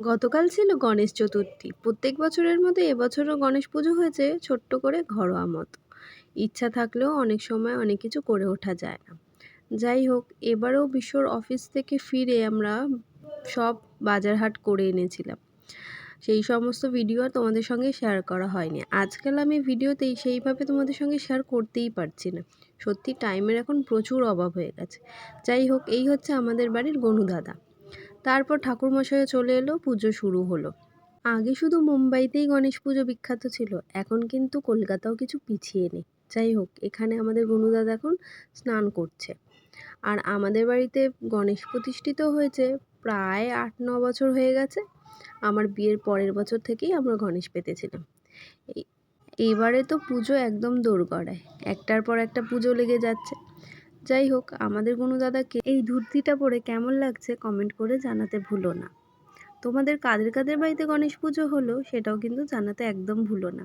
গতকাল ছিল গণেশ চতুর্থী। প্রত্যেক বছরের মতো এবছরও গণেশ পুজো হয়েছে ছোট্ট করে ঘরোয়া মতো। ইচ্ছা থাকলেও অনেক সময় অনেক কিছু করে ওঠা যায় না। যাই হোক, এবারেও বিশ্বর অফিস থেকে ফিরে আমরা সব বাজার হাট করে এনেছিলাম। সেই সমস্ত ভিডিও আর তোমাদের সঙ্গে শেয়ার করা হয়নি। আজকাল আমি ভিডিওতেই সেইভাবে তোমাদের সঙ্গে শেয়ার করতেই পারছি না। সত্যি টাইমের এখন প্রচুর অভাব হয়ে গেছে। যাই হোক, এই হচ্ছে আমাদের বাড়ির গনু দাদা। তারপর ঠাকুরমশাইও চলে এলো, পুজো শুরু হলো। আগে শুধু মুম্বাইতেই গণেশ পুজো বিখ্যাত ছিল, এখন কিন্তু কলকাতাও কিছু পিছিয়ে নেই। যাই হোক, এখানে আমাদের গনুদাদা এখন স্নান করছে। আর আমাদের বাড়িতে গণেশ প্রতিষ্ঠিত হয়েছে প্রায় 8-9 বছর হয়ে গেছে। আমার বিয়ের পরের বছর থেকেই আমরা গণেশ পেতেছিলাম। এবারে তো পুজো একদম দোরগড়ায়, একটার পর একটা পুজো লেগে যাচ্ছে। যাই হোক, আমাদের গনুদাদাকে এই ধুতিটা পরে কেমন লাগছে কমেন্ট করে জানাতে ভুলো না। তোমাদের কাদের কাদের বাড়িতে গণেশ পুজো হলো সেটাও কিন্তু জানাতে একদম ভুলো না।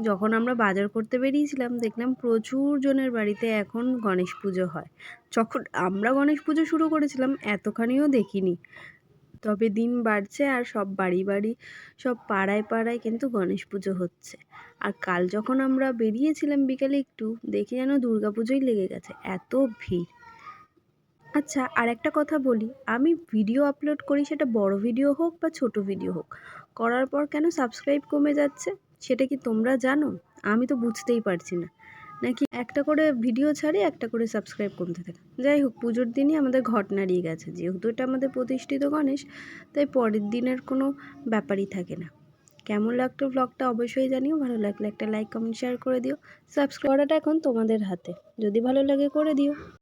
যখন আমরা বাজার করতে বেরিয়েছিলাম দেখলাম প্রচুর জনের বাড়িতে এখন গণেশ পুজো হয়। যখন আমরা গণেশ পুজো শুরু করেছিলাম এতখানিও দেখিনি। তবে দিন বাড়ছে আর সব বাড়ি বাড়ি, সব পাড়ায় পাড়ায় কিন্তু গণেশ পুজো হচ্ছে। আর কাল যখন আমরা বেরিয়েছিলাম বিকেলে একটু, দেখি যেন দুর্গাপুজোই লেগে গেছে, এত ভিড়। আচ্ছা, আর একটা কথা বলি, আমি ভিডিও আপলোড করি, সেটা বড় ভিডিও হোক বা ছোট ভিডিও হোক, করার পর কেন সাবস্ক্রাইব কমে যাচ্ছে সেটা কি তোমরা জানো? আমি তো বুঝতেই পারছি না। নাকি একটা করে ভিডিও ছাড়ি, একটা করে সাবস্ক্রাইব কমতে থাকে। যাই হোক, পুজোর দিনই আমাদের ঘট নাড়িয়ে গেছে। যেহেতু এটা আমাদের প্রতিষ্ঠিত গণেশ, তাই পরের দিনের কোনো ব্যাপারই থাকে না। কেমন লাগতো ব্লগটা অবশ্যই জানিও। ভালো লাগলে একটা লাইক, কমেন্ট, শেয়ার করে দিও। সাবস্ক্রাইব করাটা এখন তোমাদের হাতে, যদি ভালো লাগে করে দিও।